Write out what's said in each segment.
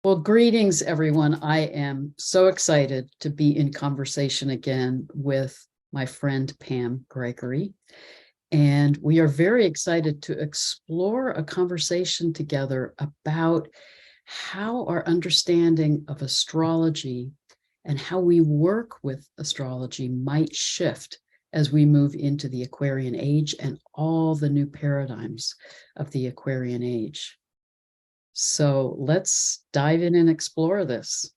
Well, greetings, everyone. I am so excited to be in conversation again with my friend Pam Gregory. And we are very excited to explore a conversation together about how our understanding of astrology and how we work with astrology might shift as we move into the Aquarian Age and all the new paradigms of the Aquarian Age. So let's dive in and explore this.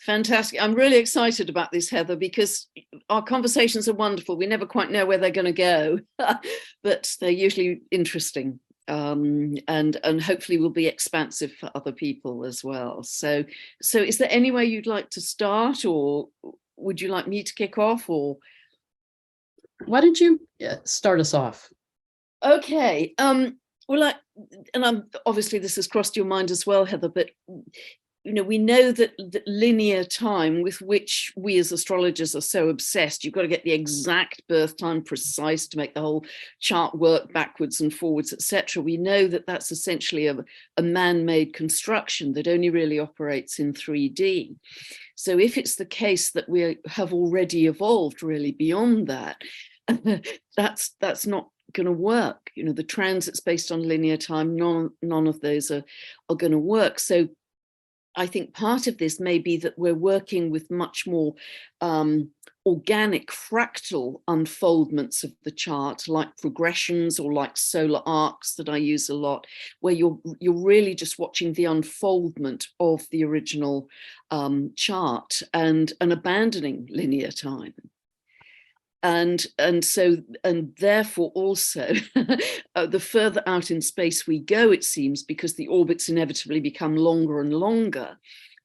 Fantastic. I'm really excited about this, Heather, because our conversations are wonderful. We never quite know where they're going to go, but they're usually interesting, and hopefully will be expansive for other people as well. So is there any way you'd like to start, or would you like me to kick off? Or why don't you start us off? Okay. Well, I'm obviously this has crossed your mind as well, Heather, but we know that the linear time with which we as astrologers are so obsessed, you've got to get the exact birth time precise to make the whole chart work backwards and forwards, etc. We know that that's essentially a man-made construction that only really operates in 3D. So if it's the case that we have already evolved really beyond that, that's not going to work. The transits based on linear time, none of those are going to work. So I think part of this may be that we're working with much more organic fractal unfoldments of the chart, like progressions or like solar arcs that I use a lot, where you're really just watching the unfoldment of the original chart and abandoning linear time. And therefore also the further out in space we go, it seems, because the orbits inevitably become longer and longer.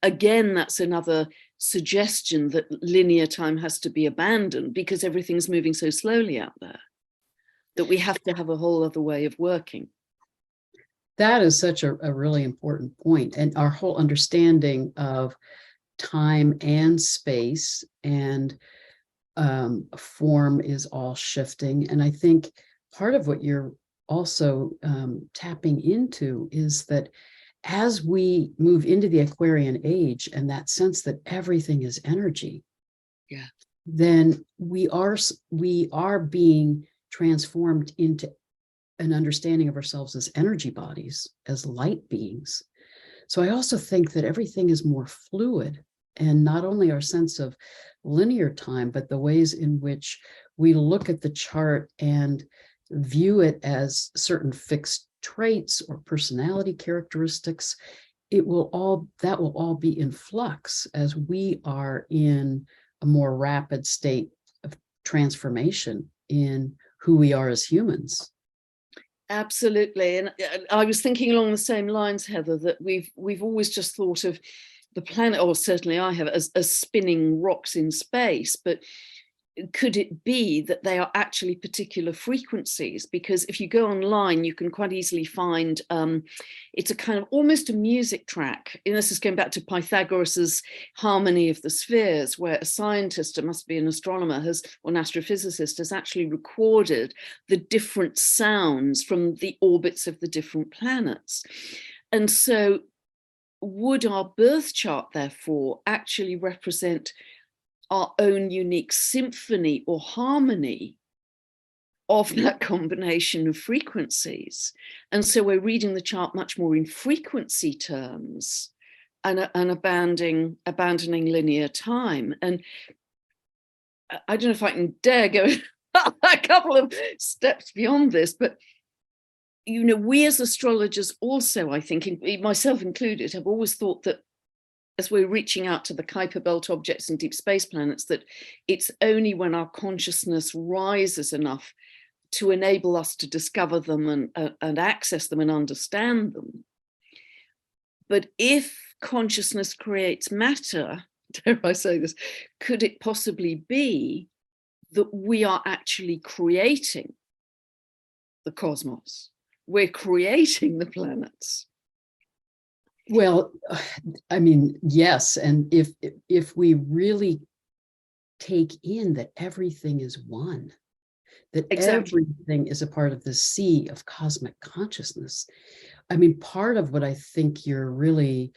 Again, that's another suggestion that linear time has to be abandoned because everything's moving so slowly out there that we have to have a whole other way of working. That is such a really important point. And our whole understanding of time and space and form is all shifting. And I think part of what you're also tapping into is that as we move into the Aquarian Age and that sense that everything is energy, then we are being transformed into an understanding of ourselves as energy bodies, as light beings. So I also think that everything is more fluid, and not only our sense of linear time, but the ways in which we look at the chart and view it as certain fixed traits or personality characteristics. That will all be in flux as we are in a more rapid state of transformation in who we are as humans. Absolutely. And I was thinking along the same lines, Heather, that we've always just thought of the planet, or certainly I have, as spinning rocks in space, but could it be that they are actually particular frequencies? Because if you go online, you can quite easily find it's a kind of almost a music track. And this is going back to Pythagoras's harmony of the spheres, where a scientist, it must be an astronomer, or an astrophysicist, has actually recorded the different sounds from the orbits of the different planets. And so would our birth chart, therefore, actually represent our own unique symphony or harmony of that combination of frequencies? And so we're reading the chart much more in frequency terms and abandoning linear time. And I don't know if I can dare go a couple of steps beyond this, but we as astrologers also, I think, myself included, have always thought that as we're reaching out to the Kuiper Belt objects and deep space planets, that it's only when our consciousness rises enough to enable us to discover them and access them and understand them. But if consciousness creates matter, dare I say this, could it possibly be that we are actually creating the cosmos? We're creating the planets. Well, I mean, yes. And if we really take in that everything is one, that everything is a part of the sea of cosmic consciousness. I mean, part of what I think you're really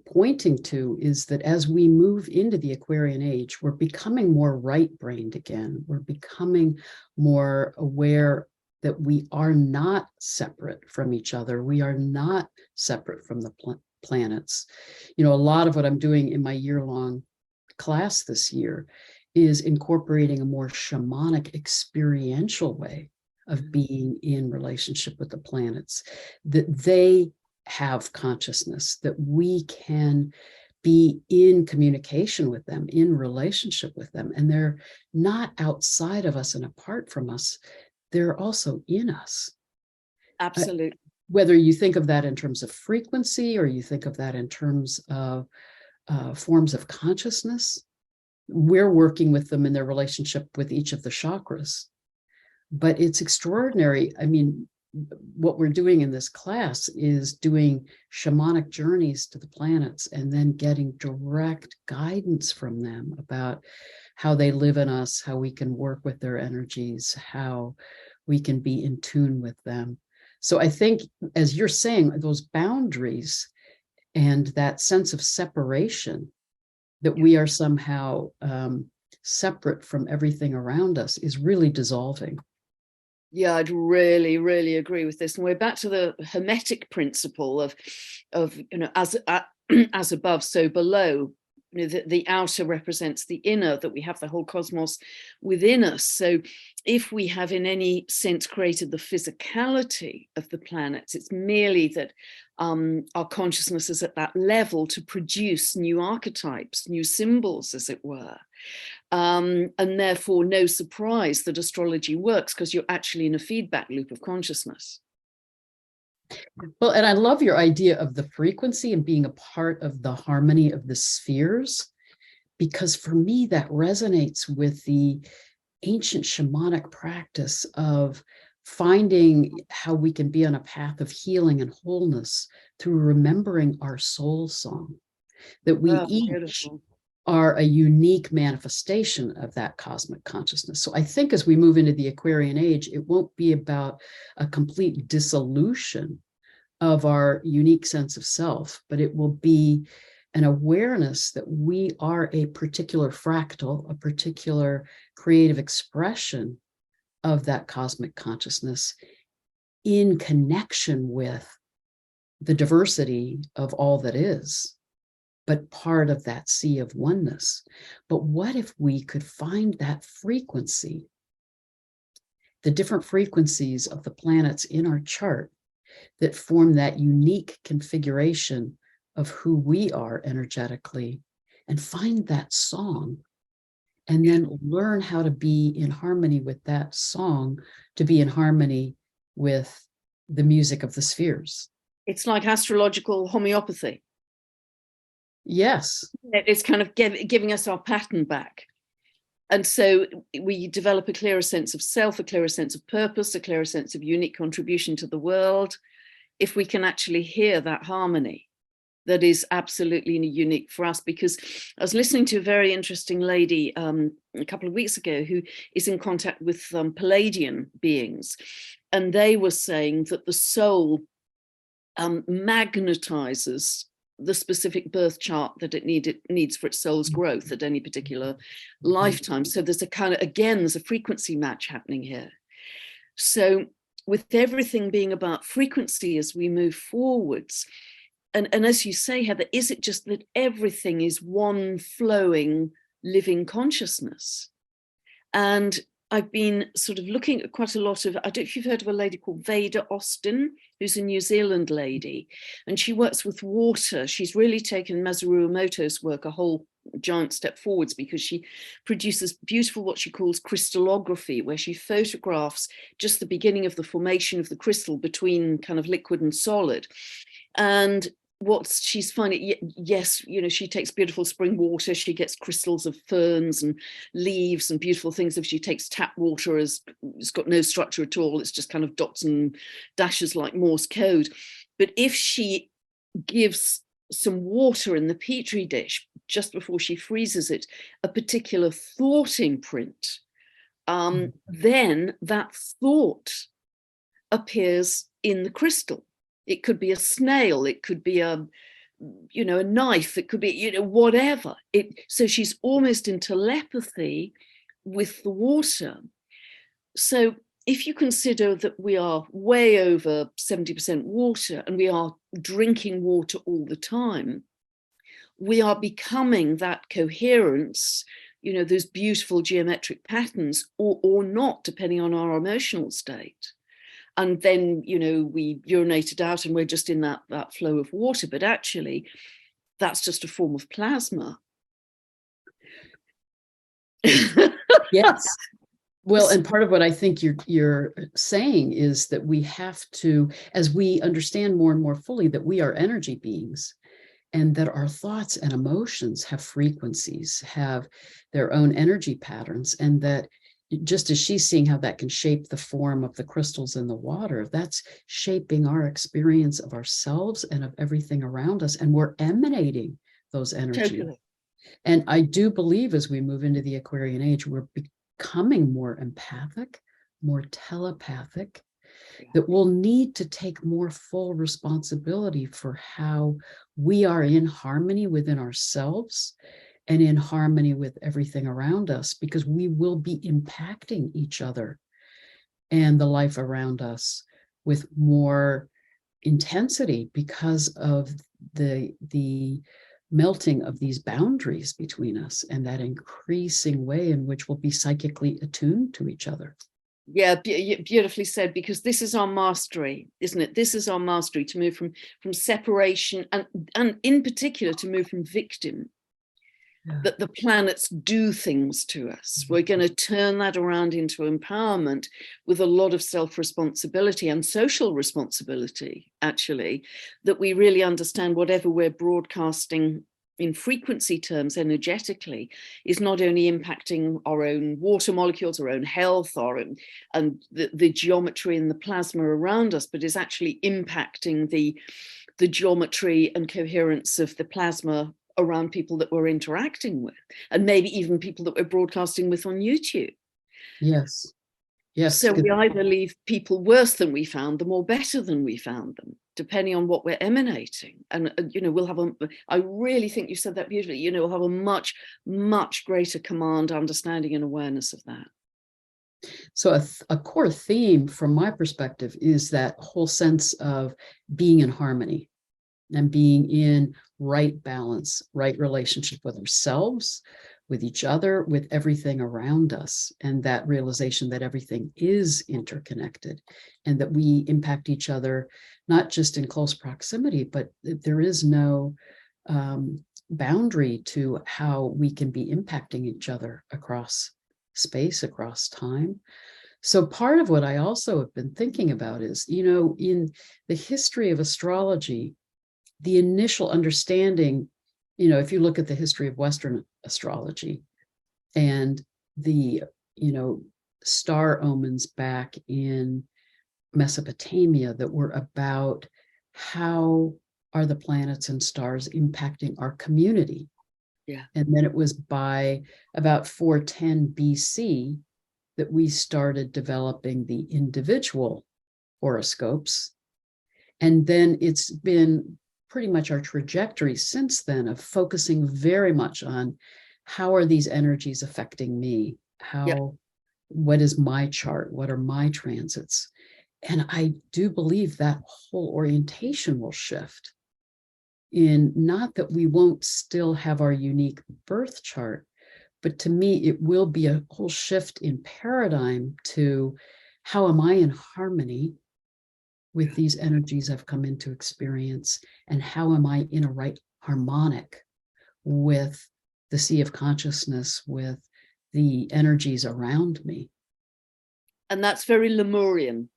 pointing to is that as we move into the Aquarian age, we're becoming more right-brained again. We're becoming more aware that we are not separate from each other. We are not separate from the planets. You know, a lot of what I'm doing in my year-long class this year is incorporating a more shamanic experiential way of being in relationship with the planets, that they have consciousness, that we can be in communication with them, in relationship with them, and they're not outside of us and apart from us, they're also in us. Absolutely. Whether you think of that in terms of frequency or you think of that in terms of forms of consciousness, we're working with them in their relationship with each of the chakras. But it's extraordinary. I mean, what we're doing in this class is doing shamanic journeys to the planets and then getting direct guidance from them about how they live in us, how we can work with their energies, how we can be in tune with them. So I think, as you're saying, those boundaries and that sense of separation, that we are somehow separate from everything around us, is really dissolving. Yeah, I'd really, really agree with this. And we're back to the Hermetic principle of you know, as above, so below. You know, the outer represents the inner, that we have the whole cosmos within us. So if we have in any sense created the physicality of the planets, it's merely that our consciousness is at that level to produce new archetypes, new symbols, as it were. And therefore, no surprise that astrology works, because you're actually in a feedback loop of consciousness. Well, and I love your idea of the frequency and being a part of the harmony of the spheres, because for me, that resonates with the ancient shamanic practice of finding how we can be on a path of healing and wholeness through remembering our soul song, that we each beautiful. are a unique manifestation of that cosmic consciousness. So I think as we move into the Aquarian age, it won't be about a complete dissolution of our unique sense of self, but it will be an awareness that we are a particular fractal, a particular creative expression of that cosmic consciousness in connection with the diversity of all that is, but part of that sea of oneness. But what if we could find that frequency, the different frequencies of the planets in our chart that form that unique configuration of who we are energetically, and find that song, and then learn how to be in harmony with that song, to be in harmony with the music of the spheres. It's like astrological homeopathy. Yes. It's kind of giving us our pattern back. And so we develop a clearer sense of self, a clearer sense of purpose, a clearer sense of unique contribution to the world, if we can actually hear that harmony that is absolutely unique for us. Because I was listening to a very interesting lady a couple of weeks ago who is in contact with Palladian beings, and they were saying that the soul magnetizes the specific birth chart that it needs for its soul's growth at any particular lifetime. So there's a kind of, again, there's a frequency match happening here. So with everything being about frequency as we move forwards, and as you say, Heather, is it just that everything is one flowing, living consciousness? And I've been sort of looking at quite a lot of, I don't know if you've heard of a lady called Veda Austin, who's a New Zealand lady, and she works with water. She's really taken Masaru Emoto's work a whole giant step forwards, because she produces beautiful, what she calls crystallography, where she photographs just the beginning of the formation of the crystal between kind of liquid and solid. And what she's finding, yes, you know, she takes beautiful spring water, she gets crystals of ferns and leaves and beautiful things. If she takes tap water, as it's got no structure at all, it's just kind of dots and dashes like Morse code. But if she gives some water in the petri dish just before she freezes it, a particular thought imprint, then that thought appears in the crystal. It could be a snail, it could be you know, a knife, it could be, you know, whatever. So she's almost in telepathy with the water. So if you consider that we are way over 70% water and we are drinking water all the time, we are becoming that coherence, you know, those beautiful geometric patterns, or not, depending on our emotional state. And then, you know, we urinate it out and we're just in that flow of water. But actually, that's just a form of plasma. Yes. Well, and part of what I think you're saying is that we have to, as we understand more and more fully that we are energy beings, and that our thoughts and emotions have frequencies, have their own energy patterns, and that just as she's seeing how that can shape the form of the crystals in the water, that's shaping our experience of ourselves and of everything around us, and we're emanating those energies. Totally. And I do believe as we move into the Aquarian age, we're becoming more empathic, more telepathic, that we'll need to take more full responsibility for how we are in harmony within ourselves and in harmony with everything around us, because we will be impacting each other and the life around us with more intensity because of the melting of these boundaries between us and that increasing way in which we'll be psychically attuned to each other. Yeah, beautifully said, because this is our mastery, isn't it? This is our mastery, to move from separation, and in particular to move from victim. Yeah. That the planets do things to us. We're going to turn that around into empowerment with a lot of self-responsibility and social responsibility, actually, that we really understand whatever we're broadcasting in frequency terms, energetically, is not only impacting our own water molecules, our own health, and the geometry and the plasma around us, but is actually impacting the geometry and coherence of the plasma around people that we're interacting with, and maybe even people that we're broadcasting with on YouTube. Yes. Yes. So we either leave people worse than we found them or better than we found them, depending on what we're emanating. And, you know, we'll have I really think you said that beautifully, you know, we'll have a much, much greater command, understanding and awareness of that. So a core theme from my perspective is that whole sense of being in harmony and being in right balance, right relationship with ourselves, with each other, with everything around us, and that realization that everything is interconnected and that we impact each other, not just in close proximity, but there is no boundary to how we can be impacting each other across space, across time. So part of what I also have been thinking about is, you know, in the history of astrology, the initial understanding, you know, if you look at the history of Western astrology and the, you know, star omens back in Mesopotamia that were about how are the planets and stars impacting our community. Yeah. And then it was by about 410 BC that we started developing the individual horoscopes. And then it's been pretty much our trajectory since then of focusing very much on how are these energies affecting me? What is my chart? What are my transits? And I do believe that whole orientation will shift, in not that we won't still have our unique birth chart, but to me, it will be a whole shift in paradigm to how am I in harmony with these energies I've come into experience, and how am I in a right harmonic with the sea of consciousness, with the energies around me. And that's very Lemurian,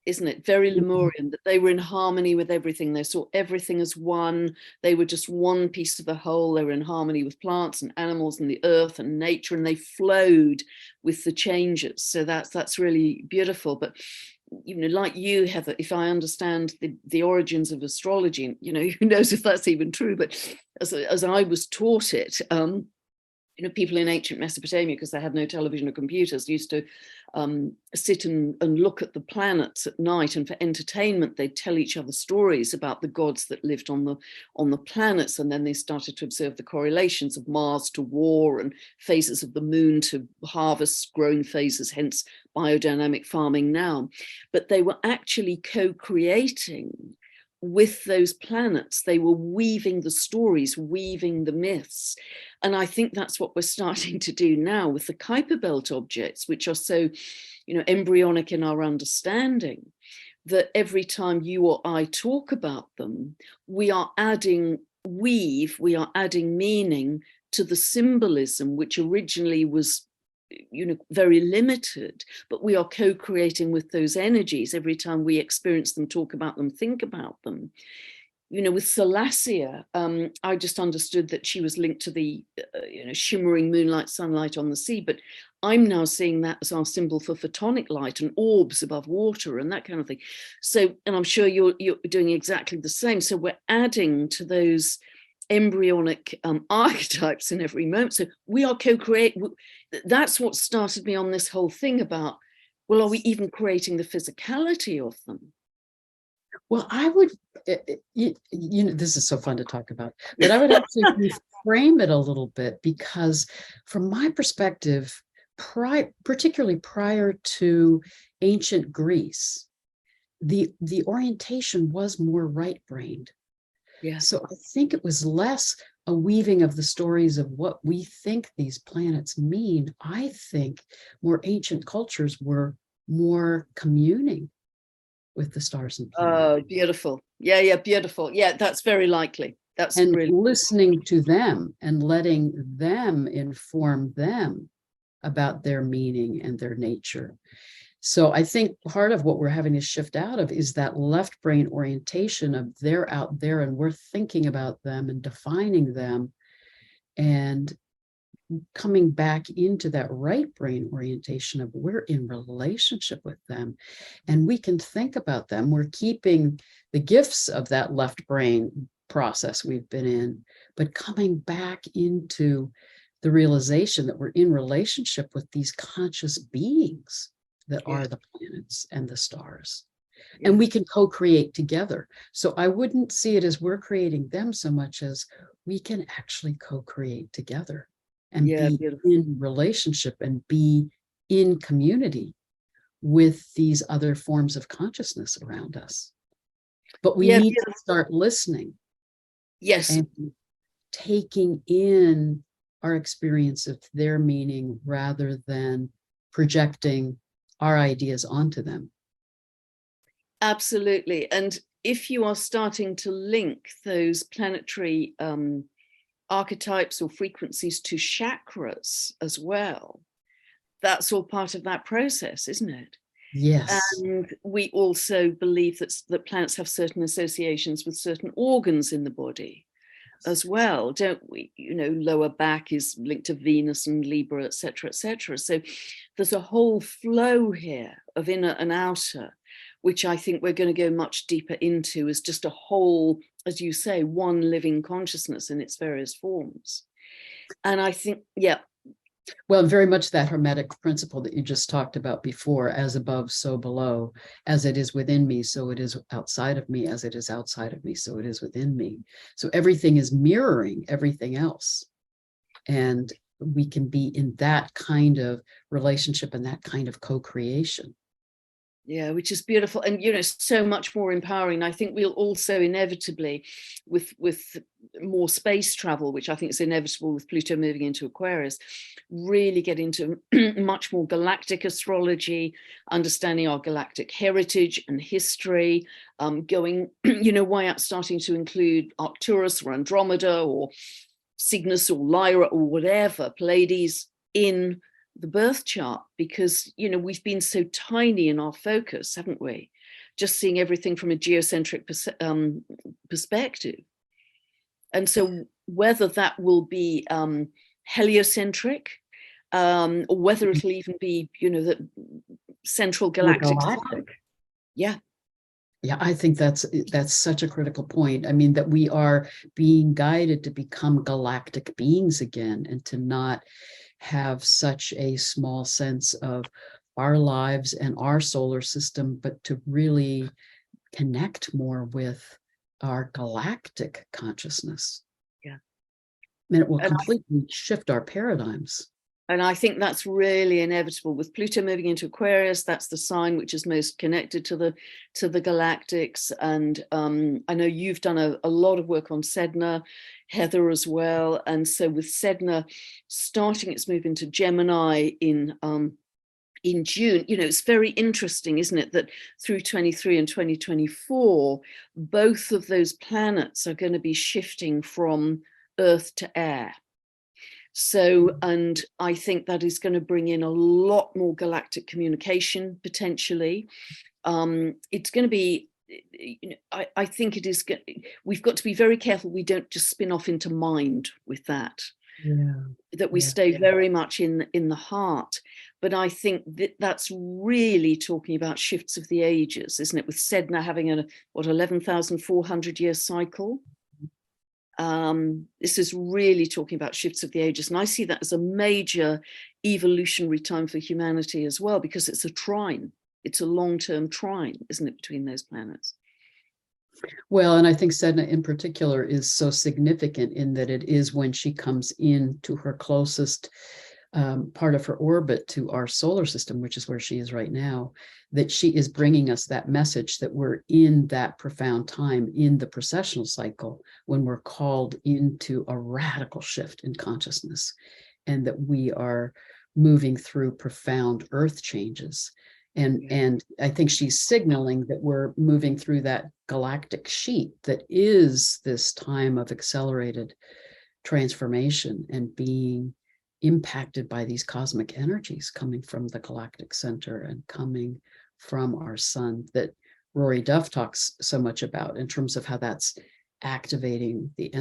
isn't it? Very Lemurian, that they were in harmony with everything. They saw everything as one. They were just one piece of the whole. They were in harmony with plants and animals and the earth and nature, and they flowed with the changes. So that's really beautiful. But, you know, like you, Heather, if I understand the origins of astrology, you know, who knows if that's even true, but as I was taught it, people in ancient Mesopotamia, because they had no television or computers, used to sit and look at the planets at night, and for entertainment they'd tell each other stories about the gods that lived on the planets, and then they started to observe the correlations of Mars to war and phases of the moon to harvest, growing phases, hence biodynamic farming now. But they were actually co-creating with those planets. They were weaving the stories, weaving the myths. And I think that's what we're starting to do now with the Kuiper Belt objects, which are so, embryonic in our understanding, that every time you or I talk about them, we are adding meaning to the symbolism, which originally was very limited, but we are co-creating with those energies every time we experience them, talk about them, think about them. With Thalassia, I just understood that she was linked to the shimmering moonlight, sunlight on the sea, but I'm now seeing that as our symbol for photonic light and orbs above water and that kind of thing. So, and I'm sure you're doing exactly the same. So we're adding to those embryonic archetypes in every moment. So we are co-creating. That's what started me on this whole thing about, well, are we even creating the physicality of them? Well, I would, this is so fun to talk about, but I would actually reframe it a little bit, because from my perspective, particularly prior to ancient Greece, the orientation was more right-brained. Yeah. So I think it was less a weaving of the stories of what we think these planets mean. I think more ancient cultures were more communing with the stars and planets. Oh, beautiful. Yeah, beautiful. Yeah, that's very likely. That's and really listening to them and letting them inform them about their meaning and their nature. So I think part of what we're having to shift out of is that left brain orientation of they're out there and we're thinking about them and defining them, and coming back into that right brain orientation of we're in relationship with them and we can think about them. We're keeping the gifts of that left brain process we've been in, but coming back into the realization that we're in relationship with these conscious beings that are the planets and the stars. And we can co-create together. So I wouldn't see it as we're creating them so much as we can actually co-create together and be beautiful. in relationship and be in community with these other forms of consciousness around us. But we need to start listening. Yes. And taking in our experience of their meaning rather than projecting our ideas onto them. Absolutely. And if you are starting to link those planetary archetypes or frequencies to chakras as well, that's all part of that process, isn't it? Yes. And we also believe that planets have certain associations with certain organs in the body as well, don't we? Lower back is linked to Venus and Libra, etc., etc. So there's a whole flow here of inner and outer, which I think we're going to go much deeper into as just a whole, as you say, one living consciousness in its various forms. And I think, well, very much that Hermetic principle that you just talked about before, as above, so below, as it is within me, so it is outside of me, as it is outside of me, so it is within me. So everything is mirroring everything else. And we can be in that kind of relationship and that kind of co-creation. Yeah, which is beautiful and so much more empowering. I think we'll also inevitably, with more space travel, which I think is inevitable with Pluto moving into Aquarius, really get into much more galactic astrology, understanding our galactic heritage and history, going way out, starting to include Arcturus or Andromeda or Cygnus or Lyra or whatever, Pleiades in the birth chart, because we've been so tiny in our focus, haven't we? Just seeing everything from a geocentric perspective. And so whether that will be heliocentric, or whether it'll even be the central galactic. Yeah. Yeah, I think that's such a critical point. I mean, that we are being guided to become galactic beings again, and to not have such a small sense of our lives and our solar system, but to really connect more with our galactic consciousness. Yeah. And it will And completely shift our paradigms. And I think that's really inevitable with Pluto moving into Aquarius. That's the sign which is most connected to the galactics. And I know you've done a lot of work on Sedna, Heather as well. And so with Sedna starting its move into Gemini in June, it's very interesting, isn't it, that through 23 and 2024, both of those planets are going to be shifting from Earth to air. So, and I think that is going to bring in a lot more galactic communication potentially. It's going to be, I think it is, we've got to be very careful we don't just spin off into mind with that. Yeah. That we stay very much in the heart. But I think that's really talking about shifts of the ages, isn't it? With Sedna having 11,400 year cycle. This is really talking about shifts of the ages. And I see that as a major evolutionary time for humanity as well, because it's a trine. It's a long-term trine, isn't it, between those planets? Well, and I think Sedna in particular is so significant in that it is when she comes into her closest part of her orbit to our solar system, which is where she is right now, that she is bringing us that message that we're in that profound time in the precessional cycle when we're called into a radical shift in consciousness, and that we are moving through profound earth changes. And I think she's signaling that we're moving through that galactic sheet that is this time of accelerated transformation and being impacted by these cosmic energies coming from the galactic center and coming from our sun that Rory Duff talks so much about in terms of how that's activating the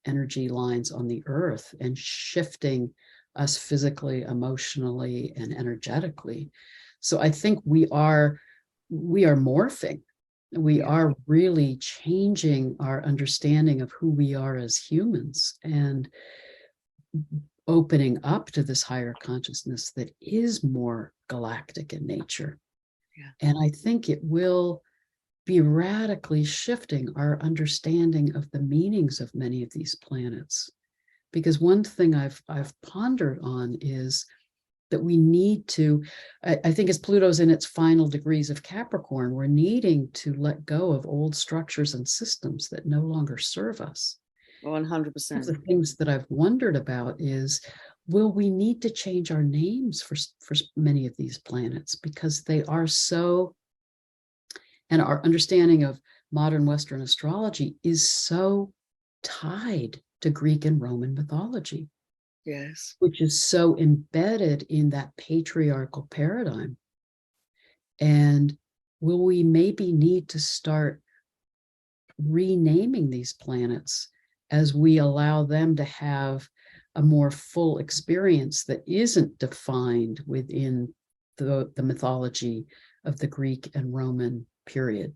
energy lines on the earth and shifting us physically, emotionally, and energetically. So I think we are morphing. We are really changing our understanding of who we are as humans and opening up to this higher consciousness that is more galactic in nature. And I think it will be radically shifting our understanding of the meanings of many of these planets. Because one thing I've pondered on is that we need to, I think as Pluto's in its final degrees of Capricorn, we're needing to let go of old structures and systems that no longer serve us. 100%. One of the things that I've wondered about is, will we need to change our names for many of these planets because they are so, and our understanding of modern Western astrology is so tied to Greek and Roman mythology. Yes. Which is so embedded in that patriarchal paradigm. And will we maybe need to start renaming these planets as we allow them to have a more full experience that isn't defined within the mythology of the Greek and Roman period?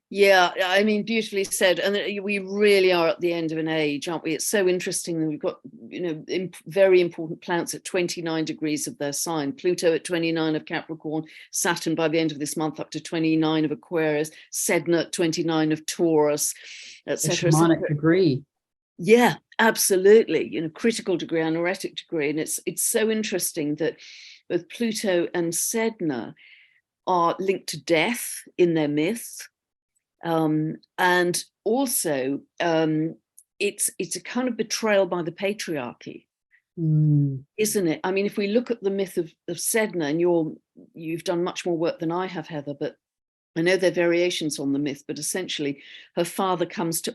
Yeah, I mean, beautifully said. And we really are at the end of an age, aren't we? It's so interesting that we've got, very important planets at 29 degrees of their sign. Pluto at 29 of Capricorn, Saturn by the end of this month up to 29 of Aquarius, Sedna at 29 of Taurus, etc. Shamanic degree. Yeah, absolutely. Critical degree, anoretic degree. And it's so interesting that both Pluto and Sedna are linked to death in their myth. And also it's a kind of betrayal by the patriarchy, isn't it? I mean, if we look at the myth of Sedna, and you've done much more work than I have, Heather, but I know there are variations on the myth, but essentially her father comes to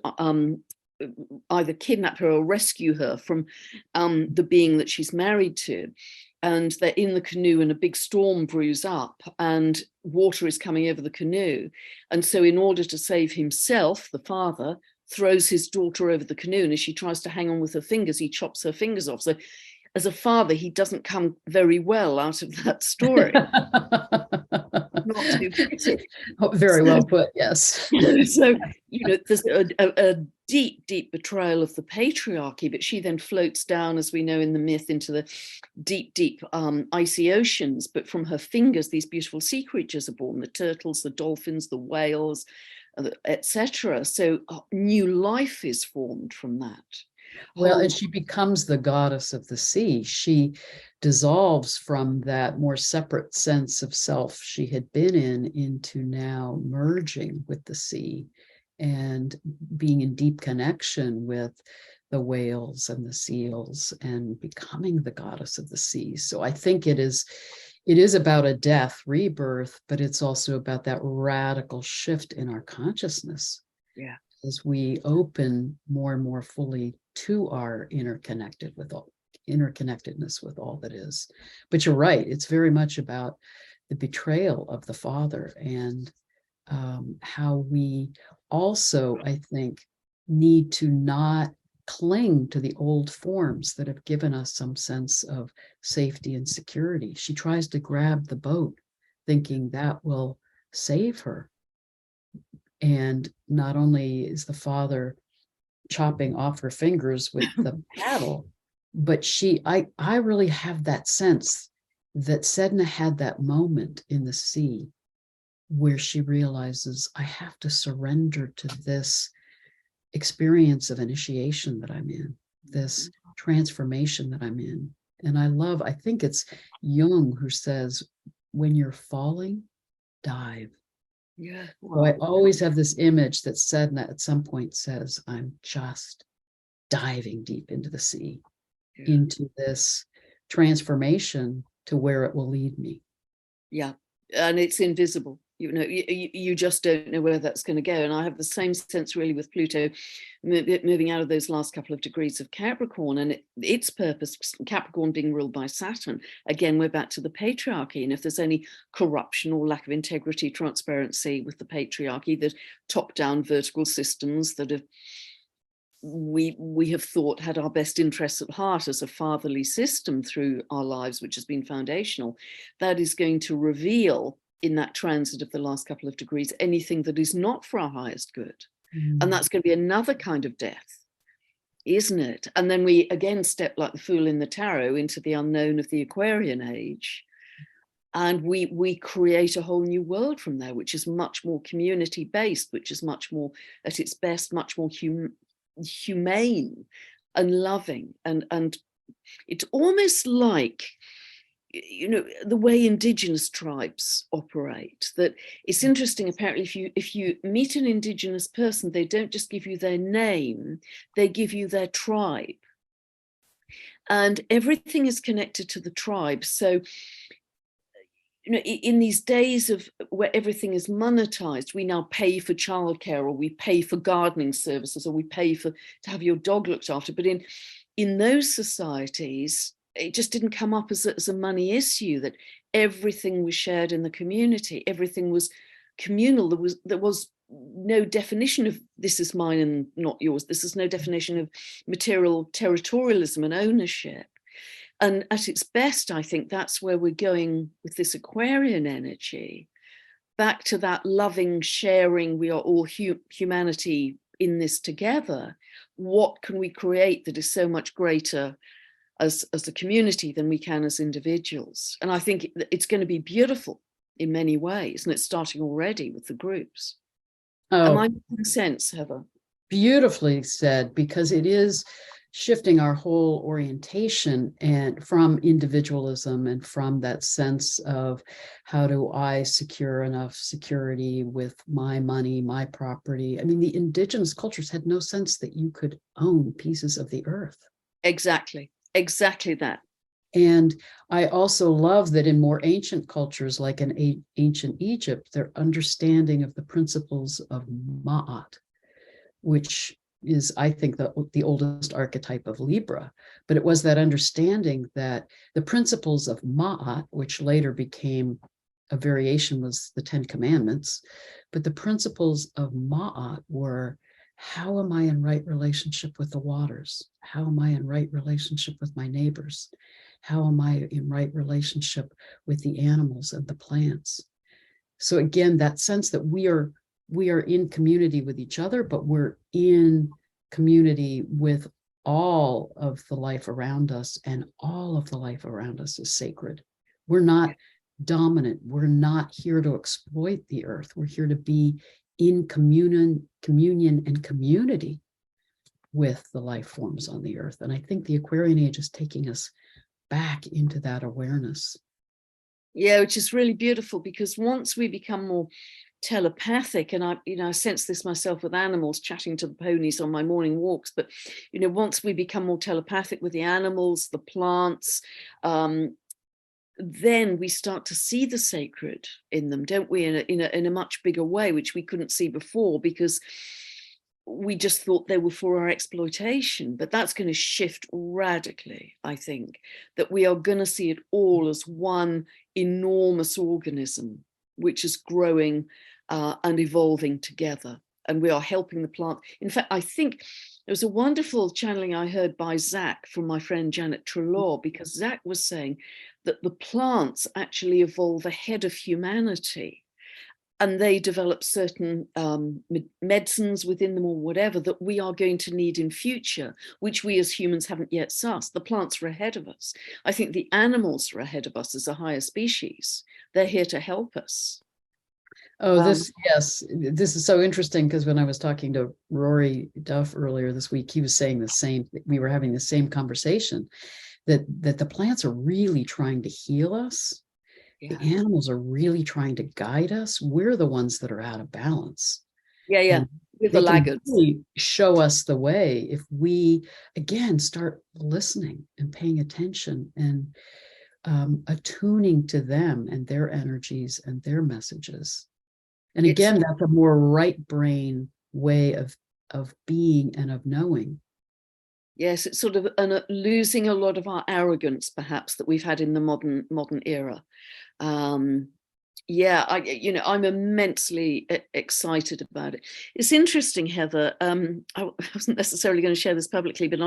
either kidnap her or rescue her from the being that she's married to. And they're in the canoe and a big storm brews up and water is coming over the canoe. And so in order to save himself, the father throws his daughter over the canoe. And as she tries to hang on with her fingers, he chops her fingers off. So as a father, he doesn't come very well out of that story. not too pretty. Oh, very well put, yes. So, there's a deep, deep betrayal of the patriarchy, but she then floats down, as we know in the myth, into the deep, deep icy oceans. But from her fingers, these beautiful sea creatures are born, the turtles, the dolphins, the whales, etc. So new life is formed from that. Well, and she becomes the goddess of the sea. She dissolves from that more separate sense of self she had been in into now merging with the sea and being in deep connection with the whales and the seals and becoming the goddess of the sea. So I think it is about a death, rebirth, but it's also about that radical shift in our consciousness. Yeah. As we open more and more fully to our interconnectedness with all that is. But you're right, it's very much about the betrayal of the father and how we also, I think, need to not cling to the old forms that have given us some sense of safety and security. She tries to grab the boat, thinking that will save her. And not only is the father chopping off her fingers with the paddle, but I really have that sense that Sedna had that moment in the sea where she realizes, I have to surrender to this experience of initiation that I'm in, this transformation that I'm in. And I think it's Jung who says, when you're falling, dive. Yeah. So I always have this image that Sedna at some point says, I'm just diving deep into the sea, into this transformation to where it will lead me. Yeah. And it's invisible. You just don't know where that's going to go. And I have the same sense really with Pluto moving out of those last couple of degrees of Capricorn and its purpose, Capricorn being ruled by Saturn. Again, we're back to the patriarchy. And if there's any corruption or lack of integrity, transparency with the patriarchy, the top-down vertical systems that have we have thought had our best interests at heart as a fatherly system through our lives, which has been foundational, that is going to reveal in that transit of the last couple of degrees anything that is not for our highest good. And that's going to be another kind of death, isn't it? And then we again step like the fool in the tarot into the unknown of the Aquarian Age. And we create a whole new world from there, which is much more community based, which is much more at its best, much more humane and loving. And it's almost like, the way indigenous tribes operate, that it's interesting. Apparently, if you meet an indigenous person, they don't just give you their name, they give you their tribe. And everything is connected to the tribe. So, in these days of where everything is monetized, we now pay for childcare, or we pay for gardening services, or we pay to have your dog looked after. But in those societies, it just didn't come up as a money issue, that everything was shared in the community, everything was communal. There was no definition of this is mine and not yours. This is no definition of material territorialism and ownership. And at its best, I think that's where we're going with this Aquarian energy, back to that loving, sharing, we are all humanity in this together. What can we create that is so much greater as a community than we can as individuals? And I think it's going to be beautiful in many ways, and it's starting already with the groups. Am I making sense, Heather? Beautifully said, because it is shifting our whole orientation and from individualism and from that sense of how do I secure enough security with my money, my property. I mean, the indigenous cultures had no sense that you could own pieces of the earth. Exactly that. And I also love that in more ancient cultures, like in ancient Egypt, their understanding of the principles of Ma'at, which is, I think, the oldest archetype of Libra. But it was that understanding that the principles of Ma'at, which later became a variation, was the 10 Commandments, but the principles of Ma'at were, how am I in right relationship with the waters? How am I in right relationship with my neighbors? How am I in right relationship with the animals and the plants? So again, that sense that we are in community with each other, but we're in community with all of the life around us, and all of the life around us is sacred. We're not dominant. We're not here to exploit the earth. We're here to be in communion and community with the life forms on the earth. And I think the Aquarian Age is taking us back into that awareness. Yeah, which is really beautiful, because once we become more telepathic, and I sense this myself with animals, chatting to the ponies on my morning walks, but once we become more telepathic with the animals, the plants, then we start to see the sacred in them, don't we, in a much bigger way, which we couldn't see before, because we just thought they were for our exploitation. But that's going to shift radically. I think that we are going to see it all as one enormous organism, which is growing and evolving together, and we are helping the plant. In fact, I think there was a wonderful channeling I heard by Zach from my friend Janet Trelaw, because Zach was saying that the plants actually evolve ahead of humanity, and they develop certain medicines within them or whatever that we are going to need in future, which we as humans haven't yet sussed. The plants are ahead of us. I think the animals are ahead of us as a higher species. They're here to help us. Oh, yes, this is so interesting, because when I was talking to Rory Duff earlier this week, he was saying the same. We were having the same conversation, that the plants are really trying to heal us. Yeah. The animals are really trying to guide us. We're the ones that are out of balance. Yeah. With the laggards. Really show us the way if we, again, start listening and paying attention and attuning to them and their energies and their messages. And again, that's a more right brain way of being and of knowing. Yes, it's sort of losing a lot of our arrogance, perhaps, that we've had in the modern era. Yeah, I'm immensely excited about it. It's interesting, Heather. I wasn't necessarily going to share this publicly, but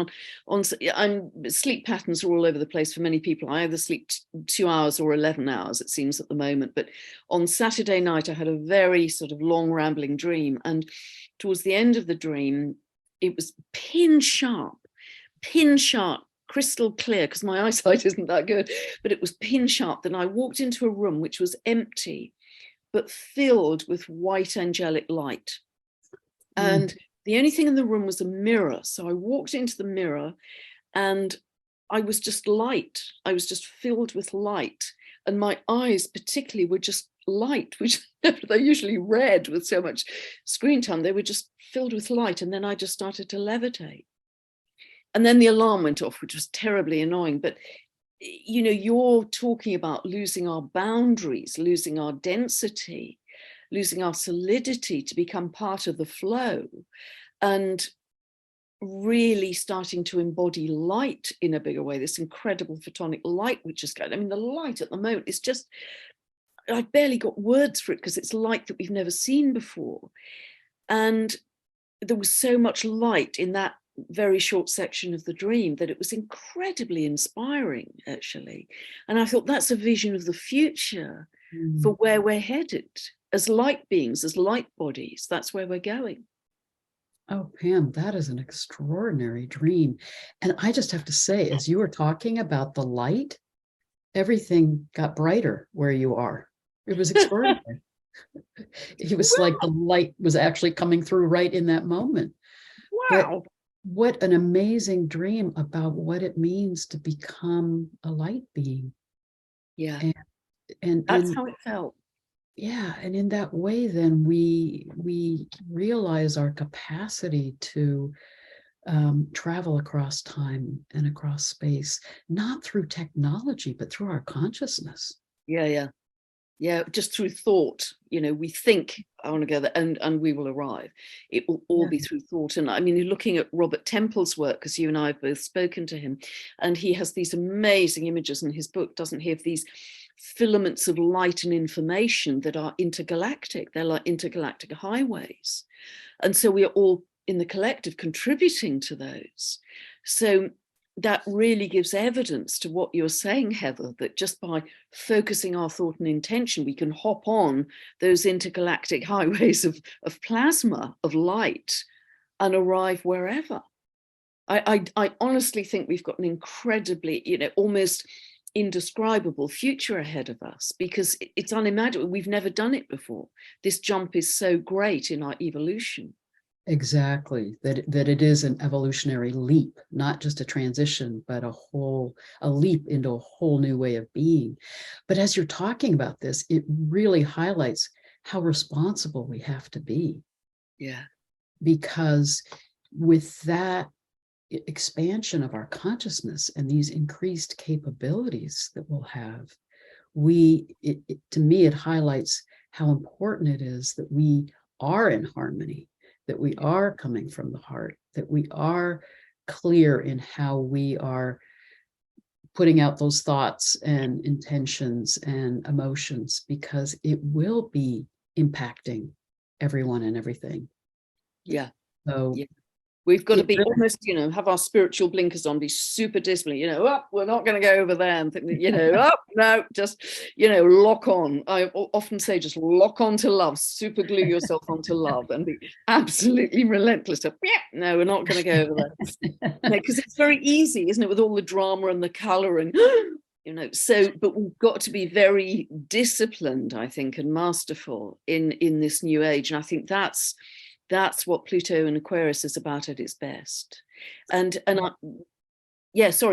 sleep patterns are all over the place for many people. I either sleep 2 hours or 11 hours, it seems, at the moment. But on Saturday night, I had a very sort of long, rambling dream, and towards the end of the dream, it was pin sharp, crystal clear, because my eyesight isn't that good, but it was pin sharp. Then I walked into a room which was empty, but filled with white angelic light. And the only thing in the room was a mirror. So I walked into the mirror, and I was just light. I was just filled with light. And my eyes particularly were just light, which they're usually red with so much screen time. They were just filled with light. And then I just started to levitate. And then the alarm went off, which was terribly annoying. But, you're talking about losing our boundaries, losing our density, losing our solidity to become part of the flow, and really starting to embody light in a bigger way, this incredible photonic light, which is going. I mean, the light at the moment is just, I've barely got words for it, because it's light that we've never seen before. And there was so much light in that very short section of the dream that it was incredibly inspiring, actually. And I thought, that's a vision of the future for where we're headed as light beings, as light bodies. That's where we're going. Oh, Pam, that is an extraordinary dream. And I just have to say, as you were talking about the light, everything got brighter where you are. It was extraordinary. It was like the light was actually coming through right in that moment. Wow. But what an amazing dream about what it means to become a light being. Yeah. And that's how it felt. Yeah. And in that way, then we realize our capacity to travel across time and across space, not through technology, but through our consciousness. Yeah, just through thought. We think, I want to go there, and we will arrive. It will all be through thought. And I mean, you're looking at Robert Temple's work, because you and I have both spoken to him, and he has these amazing images in his book, doesn't he, of these filaments of light and information that are intergalactic. They're like intergalactic highways. And so we are all in the collective contributing to those. So that really gives evidence to what you're saying, Heather, that just by focusing our thought and intention, we can hop on those intergalactic highways of plasma, of light, and arrive wherever. I honestly think we've got an incredibly, almost indescribable future ahead of us, because it's unimaginable. We've never done it before. This jump is so great in our evolution. Exactly, that it is an evolutionary leap, not just a transition, but a leap into a whole new way of being. But as you're talking about this, it really highlights how responsible we have to be. Yeah. Because with that expansion of our consciousness and these increased capabilities that we'll have, to me, it highlights how important it is that we are in harmony, that we are coming from the heart, that we are clear in how we are putting out those thoughts and intentions and emotions, because it will be impacting everyone and everything. Yeah. So yeah. We've got to be really, almost, have our spiritual blinkers on, be super disciplined, we're not going to go over there and think that, no, just, lock on. I often say, just lock on to love, super glue yourself onto love and be absolutely relentless. So, no, we're not going to go over there. Because it's very easy, isn't it, with all the drama and the color and, but we've got to be very disciplined, I think, and masterful in this new age. And I think that's what Pluto and Aquarius is about at its best. Sorry,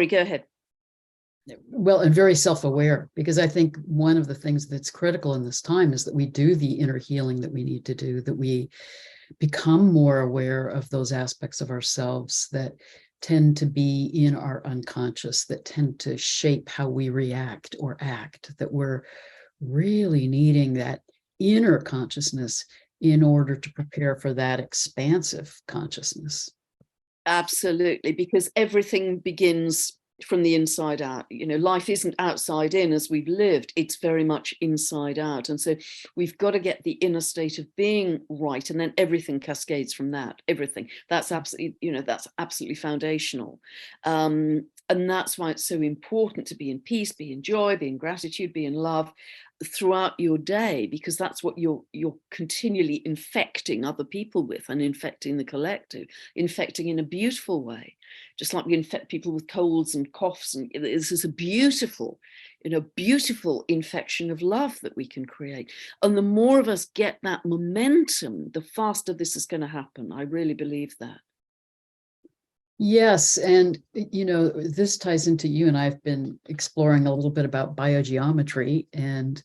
go ahead. Well, and very self-aware, because I think one of the things that's critical in this time is that we do the inner healing that we need to do, that we become more aware of those aspects of ourselves that tend to be in our unconscious, that tend to shape how we react or act, that we're really needing that inner consciousness in order to prepare for that expansive consciousness. Absolutely, because everything begins from the inside out. Life isn't outside in as we've lived, it's very much inside out. And so we've got to get the inner state of being right, and then everything cascades from that. Everything. That's absolutely foundational. And that's why it's so important to be in peace, be in joy, be in gratitude, be in love throughout your day, because that's what you're continually infecting other people with, and infecting the collective, infecting in a beautiful way, just like we infect people with colds and coughs. And this is a beautiful infection of love that we can create. And the more of us get that momentum, the faster this is going to happen. I really believe that. Yes, and this ties into you and I've been exploring a little bit about biogeometry, and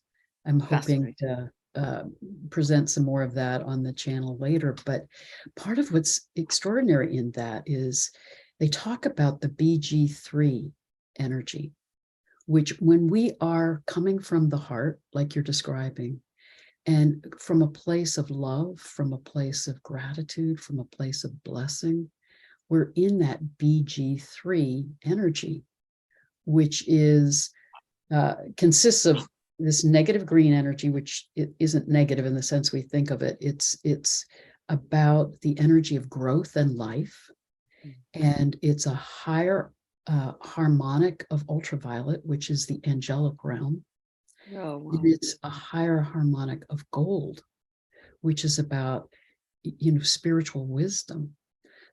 I'm hoping to present some more of that on the channel later. But part of what's extraordinary in that is they talk about the BG3 energy, which when we are coming from the heart, like you're describing, and from a place of love, from a place of gratitude, from a place of blessing, we're in that BG3 energy, which is consists of this negative green energy, which it isn't negative in the sense we think of it. It's about the energy of growth and life, and it's a higher harmonic of ultraviolet, which is the angelic realm. Oh, wow. And it's a higher harmonic of gold, which is about spiritual wisdom.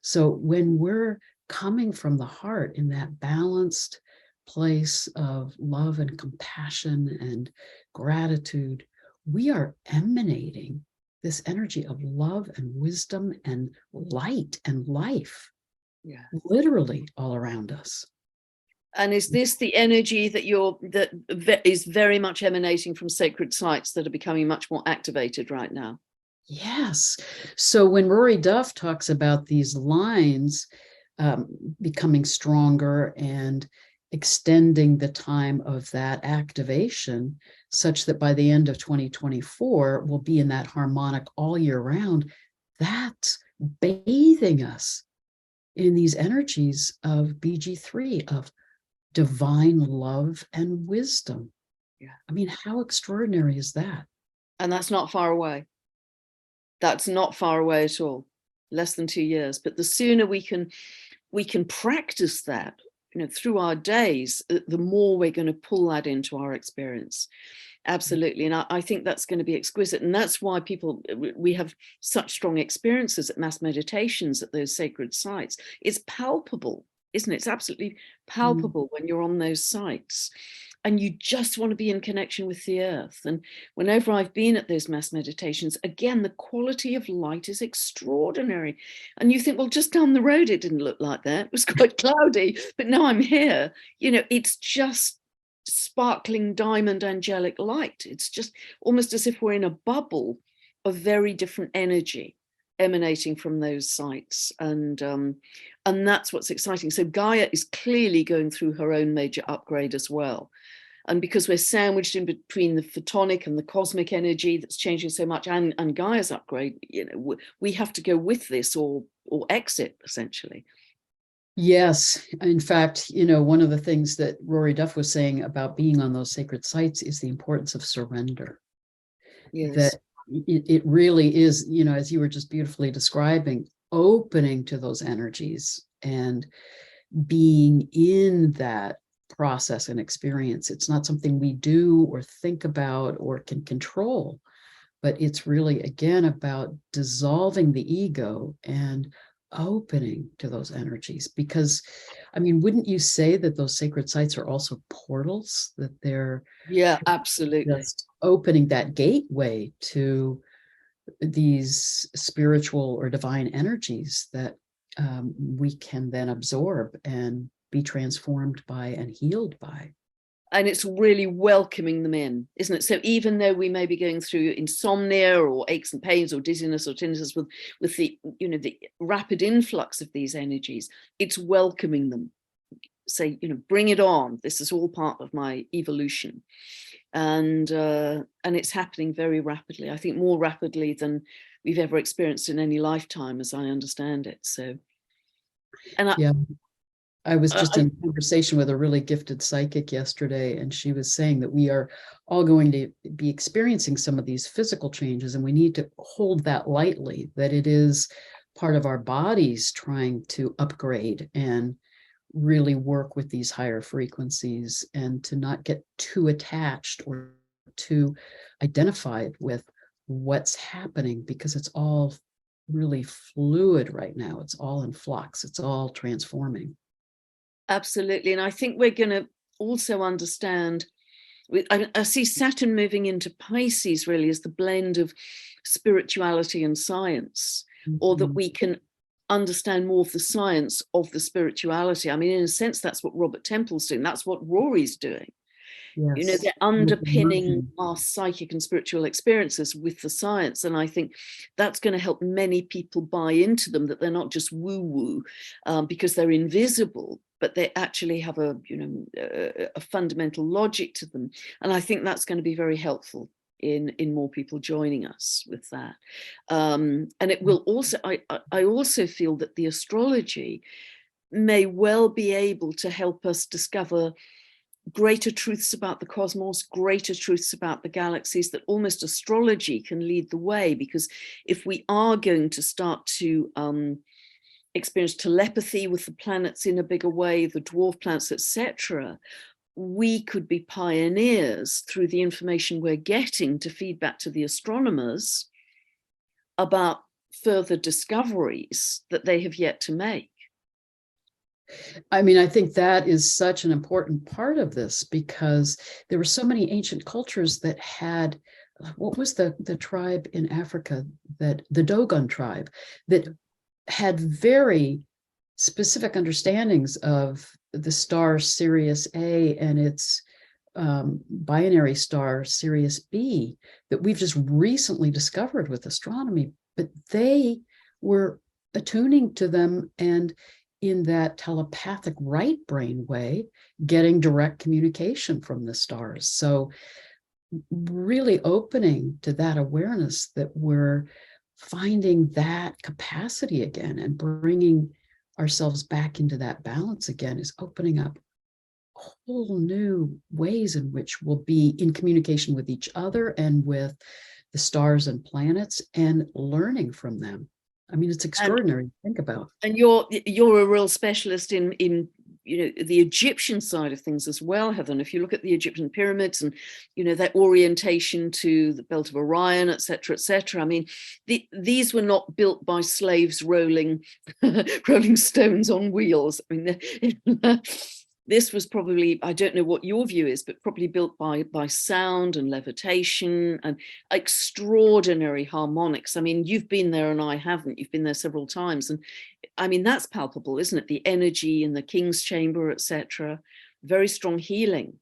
So when we're coming from the heart in that balanced place of love and compassion and gratitude, we are emanating this energy of love and wisdom and light and life, literally all around us. And is this the energy that is very much emanating from sacred sites that are becoming much more activated right now? Yes. So when Rory Duff talks about these lines becoming stronger and extending the time of that activation, such that by the end of 2024, we'll be in that harmonic all year round, that's bathing us in these energies of BG3, of divine love and wisdom. Yeah. I mean, how extraordinary is that? And that's not far away. That's not far away at all. Less than 2 years. But the sooner we can practice that, through our days, the more we're going to pull that into our experience. Absolutely. And I think that's going to be exquisite. And that's why we have such strong experiences at mass meditations at those sacred sites. It's palpable, isn't it? It's absolutely palpable when you're on those sites. And you just want to be in connection with the earth. And whenever I've been at those mass meditations, again, the quality of light is extraordinary. And you think, well, just down the road, it didn't look like that. It was quite cloudy, but now I'm here. It's just sparkling diamond angelic light. It's just almost as if we're in a bubble of very different energy emanating from those sites. And that's what's exciting. So Gaia is clearly going through her own major upgrade as well. And because we're sandwiched in between the photonic and the cosmic energy that's changing so much, and Gaia's upgrade, we have to go with this or exit, essentially. Yes. In fact, one of the things that Rory Duff was saying about being on those sacred sites is the importance of surrender. Yes. That it really is, as you were just beautifully describing, opening to those energies and being in that process and experience. It's not something we do or think about or can control, but it's really, again, about dissolving the ego and opening to those energies. Because, wouldn't you say that those sacred sites are also portals, that they're absolutely just opening that gateway to these spiritual or divine energies that we can then absorb and be transformed by and healed by. And it's really welcoming them in, isn't it? So even though we may be going through insomnia or aches and pains or dizziness or tinnitus with the the rapid influx of these energies, it's welcoming them. Say, bring it on. This is all part of my evolution, and it's happening very rapidly. I think more rapidly than we've ever experienced in any lifetime, as I understand it. So, and I was just in a conversation with a really gifted psychic yesterday, and she was saying that we are all going to be experiencing some of these physical changes, and we need to hold that lightly, that it is part of our bodies trying to upgrade and really work with these higher frequencies, and to not get too attached or too identified with what's happening, because it's all really fluid right now. It's all in flux. It's all transforming. Absolutely. And I think we're going to also understand, I see Saturn moving into Pisces really as the blend of spirituality and science, or that we can understand more of the science of the spirituality. In a sense, that's what Robert Temple's doing. That's what Rory's doing. Yes. They're underpinning our psychic and spiritual experiences with the science. And I think that's going to help many people buy into them, that they're not just woo-woo because they're invisible, but they actually have a fundamental logic to them. And I think that's going to be very helpful in more people joining us with that. And it will also, I also feel that the astrology may well be able to help us discover greater truths about the cosmos, greater truths about the galaxies, that almost astrology can lead the way. Because if we are going to start to experience telepathy with the planets in a bigger way, the dwarf planets, etc., we could be pioneers through the information we're getting to feed back to the astronomers about further discoveries that they have yet to make. I think that is such an important part of this, because there were so many ancient cultures that had, what was the tribe in Africa, that the Dogon tribe, that had very specific understandings of the star Sirius A and its binary star Sirius B, that we've just recently discovered with astronomy. But they were attuning to them, and in that telepathic right brain way, getting direct communication from the stars. So really opening to that awareness that we're finding that capacity again and bringing ourselves back into that balance again is opening up whole new ways in which we'll be in communication with each other and with the stars and planets and learning from them. It's extraordinary to think about. And you're a real specialist in the Egyptian side of things as well, Heather. And if you look at the Egyptian pyramids and, their orientation to the belt of Orion, et cetera, et cetera. I mean, these were not built by slaves rolling stones on wheels. I mean, this was probably, I don't know what your view is, but probably built by sound and levitation and extraordinary harmonics. I mean, you've been there and I haven't. You've been there several times. And I mean, that's palpable, isn't it? The energy in the king's chamber, etc. Very strong healing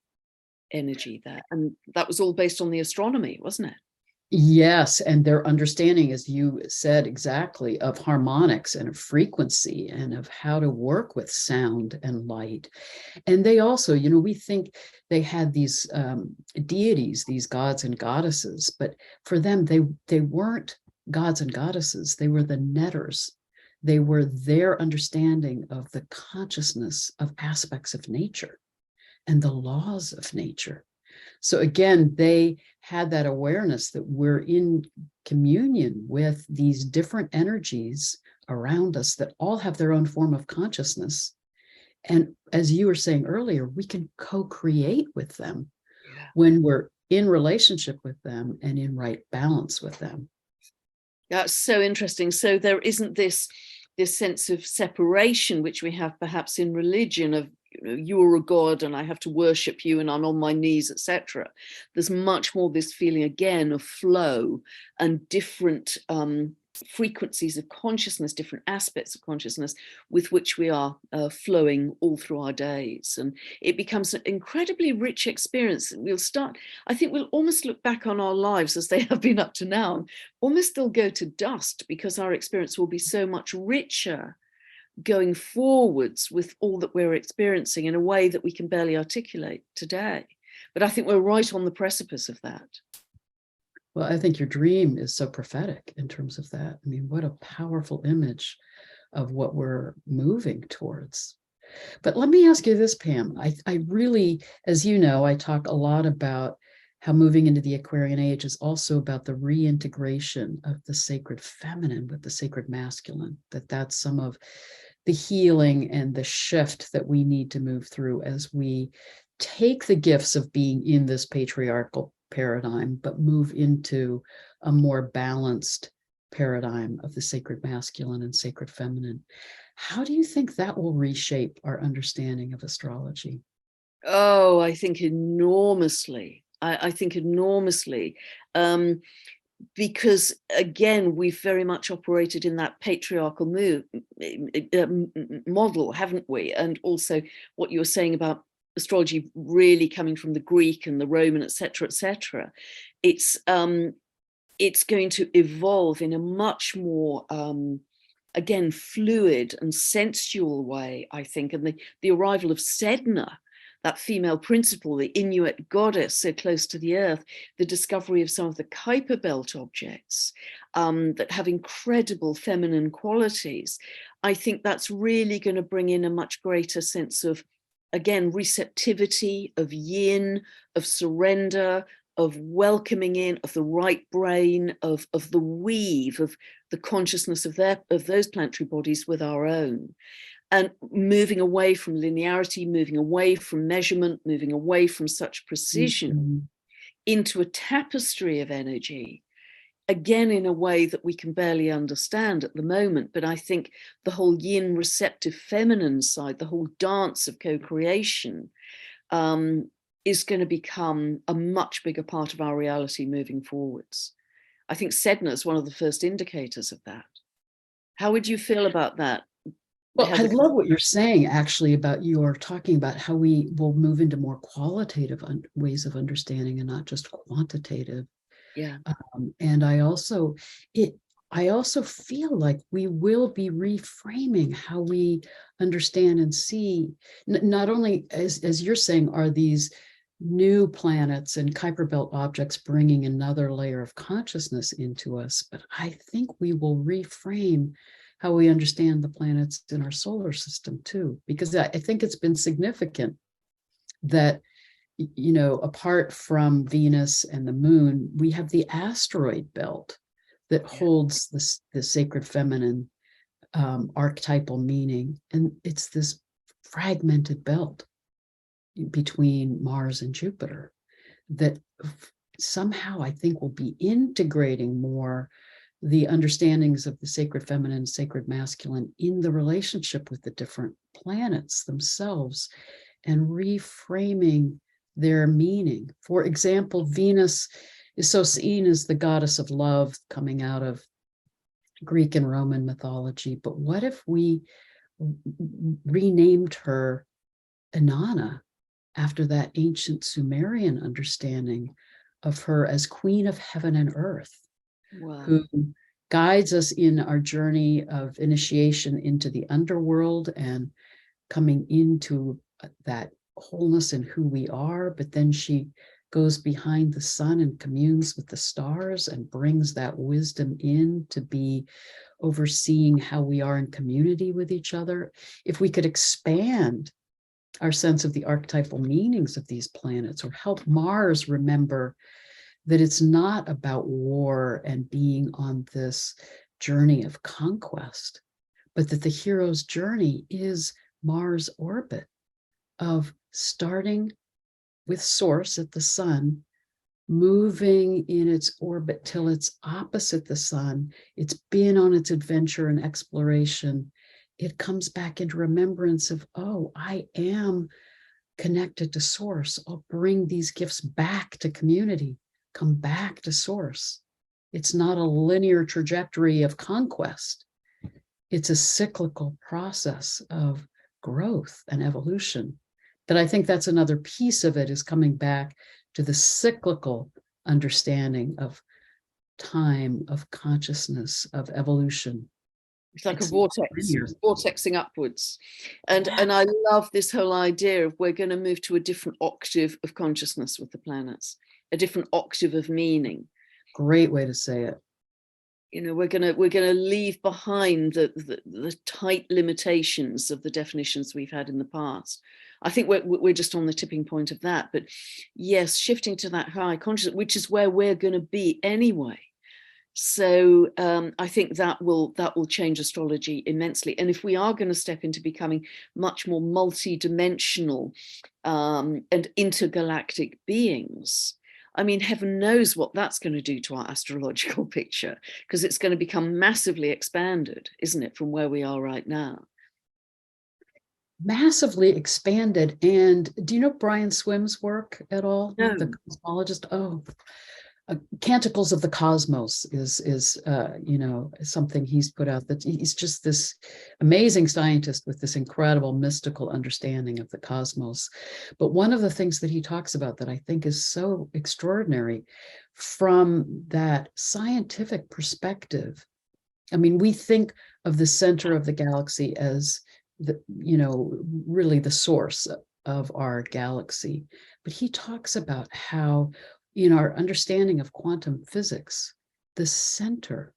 energy there. And that was all based on the astronomy, wasn't it? Yes, and their understanding, as you said exactly, of harmonics and of frequency and of how to work with sound and light. And they also, we think they had these deities, these gods and goddesses, but for them, they weren't gods and goddesses. They were the netters. They were their understanding of the consciousness of aspects of nature and the laws of nature. So again, they had that awareness that we're in communion with these different energies around us that all have their own form of consciousness. And as you were saying earlier, we can co-create with them when we're in relationship with them and in right balance with them. That's so interesting. So there isn't this sense of separation, which we have perhaps in religion of, you're a god and I have to worship you and I'm on my knees, etc. There's much more this feeling again of flow and different frequencies of consciousness, different aspects of consciousness with which we are flowing all through our days. And it becomes an incredibly rich experience. I think we'll almost look back on our lives as they have been up to now, and almost they'll go to dust because our experience will be so much richer going forwards with all that we're experiencing in a way that we can barely articulate today. But I think we're right on the precipice of that. Well, I think your dream is so prophetic in terms of that. I mean, what a powerful image of what we're moving towards. But let me ask you this, Pam. I really, as you know, I talk a lot about how moving into the Aquarian Age is also about the reintegration of the sacred feminine with the sacred masculine, that's some of the healing and the shift that we need to move through as we take the gifts of being in this patriarchal paradigm, but move into a more balanced paradigm of the sacred masculine and sacred feminine. How do you think that will reshape our understanding of astrology? Oh, I think enormously. I think enormously. Because again, we've very much operated in that patriarchal model, haven't we? And also what you were saying about astrology really coming from the Greek and the Roman, etc., etc. It's going to evolve in a much more again fluid and sensual way, I think. And the arrival of Sedna, that female principle, the Inuit goddess so close to the earth, the discovery of some of the Kuiper belt objects that have incredible feminine qualities, I think that's really going to bring in a much greater sense of, again, receptivity, of yin, of surrender, of welcoming in, of the right brain, of the weave, of the consciousness of those planetary bodies with our own. And moving away from linearity, moving away from measurement, moving away from such precision into a tapestry of energy, again, in a way that we can barely understand at the moment. But I think the whole yin receptive feminine side, the whole dance of co-creation, is going to become a much bigger part of our reality moving forwards. I think Sedna is one of the first indicators of that. How would you feel about that? Well, I love what you're saying, actually, about you're talking about how we will move into more qualitative ways of understanding and not just quantitative. Yeah. And I also feel like we will be reframing how we understand and see, not only, as you're saying, are these new planets and Kuiper belt objects bringing another layer of consciousness into us, but I think we will reframe how we understand the planets in our solar system too, because I think it's been significant that, apart from Venus and the moon, we have the asteroid belt that holds the sacred feminine archetypal meaning. And it's this fragmented belt between Mars and Jupiter that somehow I think will be integrating more the understandings of the sacred feminine, sacred masculine in the relationship with the different planets themselves and reframing their meaning. For example, Venus is so seen as the goddess of love coming out of Greek and Roman mythology, but what if we renamed her Inanna after that ancient Sumerian understanding of her as queen of heaven and earth, Wow. who guides us in our journey of initiation into the underworld and coming into that wholeness in who we are. But then she goes behind the sun and communes with the stars and brings that wisdom in to be overseeing how we are in community with each other. If we could expand our sense of the archetypal meanings of these planets, or help Mars remember that it's not about war and being on this journey of conquest, but that the hero's journey is Mars' orbit of starting with source at the sun, moving in its orbit till it's opposite the sun. It's been on its adventure and exploration. It comes back into remembrance of, oh, I am connected to source. I'll bring these gifts back to community, come back to source. It's not a linear trajectory of conquest. It's a cyclical process of growth and evolution. That I think that's another piece of it, is coming back to the cyclical understanding of time, of consciousness, of evolution. It's like a vortex, vortexing upwards. And I love this whole idea of we're going to move to a different octave of consciousness with the planets, a different octave of meaning. Great way to say it. You know, we're gonna leave behind the tight limitations of the definitions we've had in the past. I think we're just on the tipping point of that. But yes, shifting to that high consciousness, which is where we're going to be anyway. So I think that will change astrology immensely. And if we are going to step into becoming much more multi-dimensional and intergalactic beings, I mean, heaven knows what that's going to do to our astrological picture, because it's going to become massively expanded, isn't it, from where we are right now? Massively expanded. And do you know Brian Swim's work at all? No. The cosmologist? Oh, Canticles of the Cosmos is you know, something he's put out, that he's just this amazing scientist with this incredible mystical understanding of the cosmos. But one of the things that he talks about that I think is so extraordinary from that scientific perspective, I mean, we think of the center of the galaxy as the, you know, really the source of our galaxy, but he talks about how in our understanding of quantum physics, the center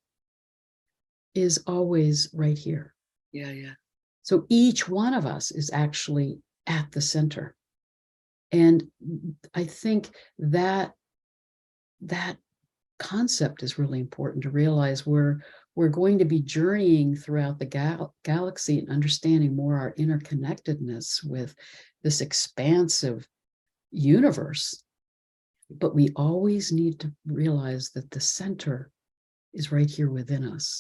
is always right here. Yeah, yeah. So each one of us is actually at the center. And I think that that concept is really important to realize. We're going to be journeying throughout the galaxy and understanding more our interconnectedness with this expansive universe. But we always need to realize that the center is right here within us,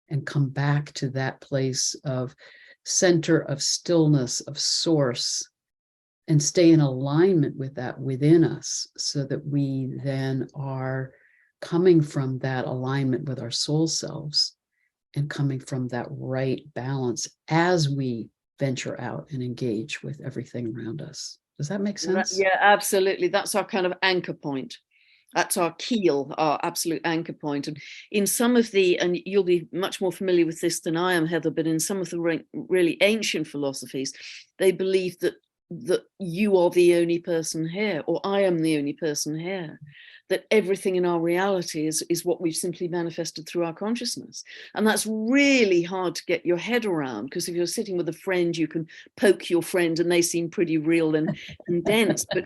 and come back to that place of center of stillness, of source, and stay in alignment with that within us, so that we then are coming from that alignment with our soul selves and coming from that right balance as we venture out and engage with everything around us. Does that make sense? Yeah, absolutely. That's our kind of anchor point. That's our keel, our absolute anchor point. And in some of the, and you'll be much more familiar with this than I am, Heather, but in some of the really ancient philosophies, they believe that you are the only person here, or I am the only person here, that everything in our reality is what we've simply manifested through our consciousness. And that's really hard to get your head around, because if you're sitting with a friend, you can poke your friend and they seem pretty real and dense. But,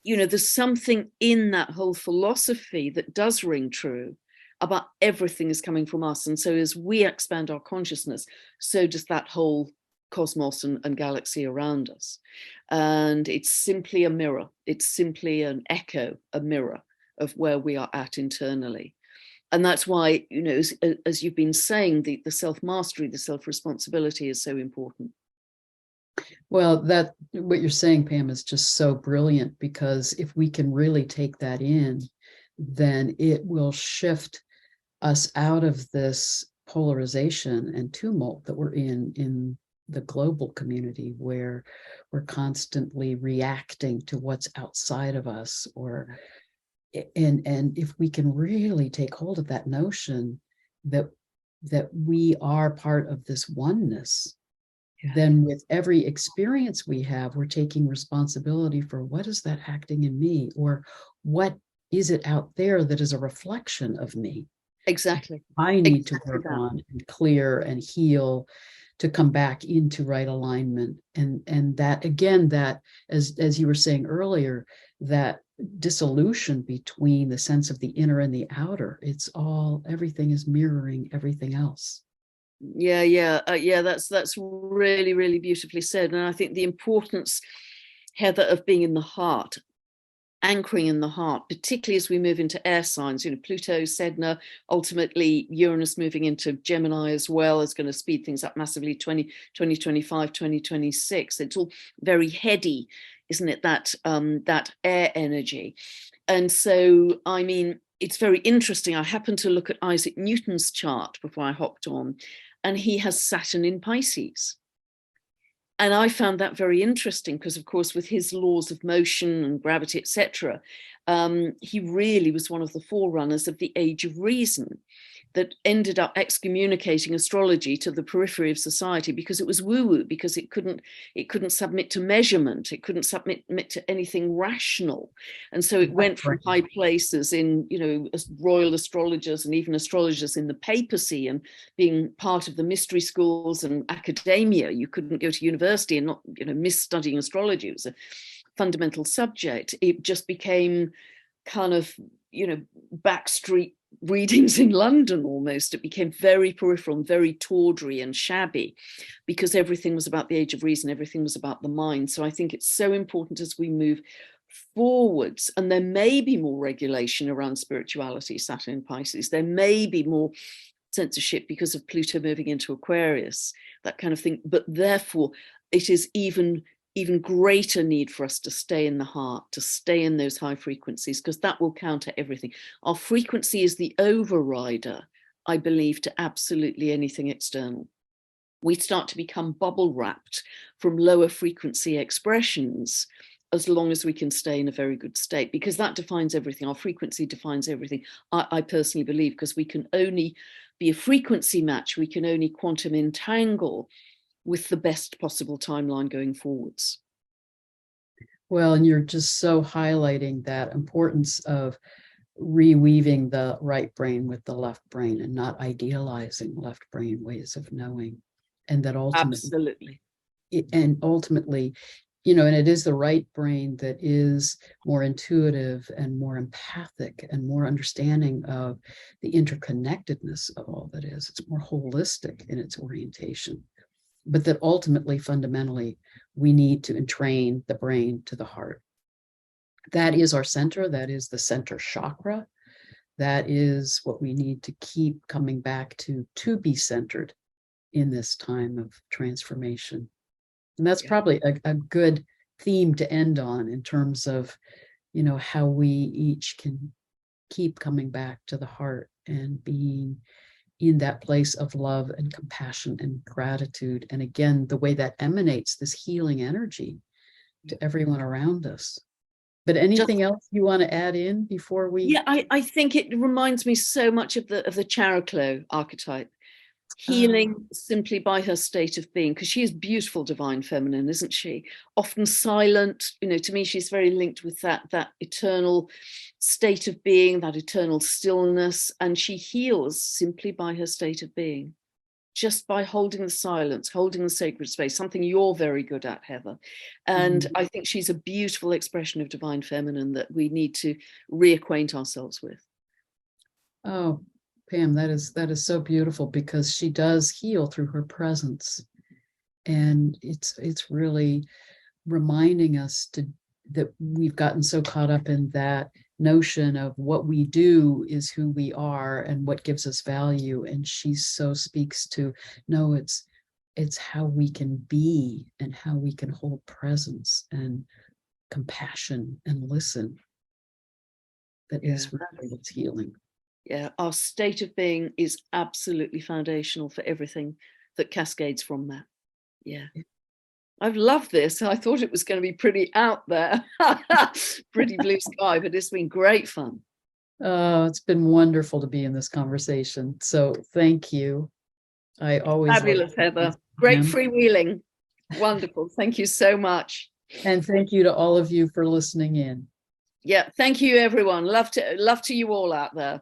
you know, there's something in that whole philosophy that does ring true about everything is coming from us. And so as we expand our consciousness, so does that whole cosmos and galaxy around us. And it's simply a mirror. It's simply an echo, a mirror of where we are at internally. And that's why, you know, as you've been saying, the self-mastery, the self-responsibility is so important. Well, that what you're saying, Pam, is just so brilliant, because if we can really take that in, then it will shift us out of this polarization and tumult that we're in the global community, where we're constantly reacting to what's outside of us, or and if we can really take hold of that notion that we are part of this oneness, then with every experience we have, we're taking responsibility for what is that acting in me, or what is it out there that is a reflection of me. Exactly. I need to work on and clear and heal to come back into right alignment. And that, again, that as you were saying earlier, that dissolution between the sense of the inner and the outer, it's all, everything is mirroring everything else. Yeah, that's really, really beautifully said. And I think the importance, Heather, of being in the heart, anchoring in the heart, particularly as we move into air signs, you know, Pluto, Sedna, ultimately Uranus moving into Gemini as well, is going to speed things up massively, 2025, 2026. It's all very heady, isn't it? That air energy. And so, I mean, it's very interesting. I happened to look at Isaac Newton's chart before I hopped on, and he has Saturn in Pisces. And I found that very interesting because, of course, with his laws of motion and gravity, etc., he really was one of the forerunners of the Age of Reason that ended up excommunicating astrology to the periphery of society because it was woo-woo, because it couldn't submit to measurement, it couldn't submit to anything rational. And so it went from high places in, you know, as royal astrologers and even astrologers in the papacy and being part of the mystery schools and academia. You couldn't go to university and not, you know, miss studying astrology. It was a fundamental subject. It just became kind of, you know, backstreet readings in London almost. It became very peripheral and very tawdry and shabby because everything was about the Age of Reason, everything was about the mind. So I think it's so important as we move forwards, and there may be more regulation around spirituality, Saturn in Pisces, there may be more censorship because of Pluto moving into Aquarius, that kind of thing, but therefore it is even greater need for us to stay in the heart, to stay in those high frequencies, because that will counter everything. Our frequency is the overrider, I believe, to absolutely anything external. We start to become bubble wrapped from lower frequency expressions as long as we can stay in a very good state, because that defines everything. Our frequency defines everything, I personally believe, because we can only be a frequency match, we can only quantum entangle with the best possible timeline going forwards. Well, and you're just so highlighting that importance of reweaving the right brain with the left brain and not idealizing left brain ways of knowing. And that ultimately, ultimately, you know, and it is the right brain that is more intuitive and more empathic and more understanding of the interconnectedness of all that is. It's more holistic in its orientation. But that ultimately, fundamentally, we need to entrain the brain to the heart. That is our center. That is the center chakra. That is what we need to keep coming back to be centered in this time of transformation. And that's probably a good theme to end on in terms of, you know, how we each can keep coming back to the heart and being in that place of love and compassion and gratitude. And again, the way that emanates this healing energy to everyone around us. But anything else you want to add in before we? Yeah, I think it reminds me so much of the Characlo archetype. Healing simply by her state of being, because she is beautiful, divine feminine, isn't she? Often silent, you know, to me, she's very linked with that eternal state of being, that eternal stillness, and she heals simply by her state of being, just by holding the silence, holding the sacred space, something you're very good at, Heather. And I think she's a beautiful expression of divine feminine that we need to reacquaint ourselves with. Oh, Pam, that is so beautiful, because she does heal through her presence. And it's really reminding us that we've gotten so caught up in that notion of what we do is who we are and what gives us value. And she so speaks to, no, it's how we can be and how we can hold presence and compassion and listen. That is really what's healing. Yeah, our state of being is absolutely foundational for everything that cascades from that. Yeah. I've loved this. I thought it was going to be pretty out there, pretty blue sky, but it's been great fun. Oh, it's been wonderful to be in this conversation. So thank you. I always Fabulous, Heather. Great freewheeling. Wonderful. Thank you so much. And thank you to all of you for listening in. Yeah, thank you, everyone. Love to you all out there.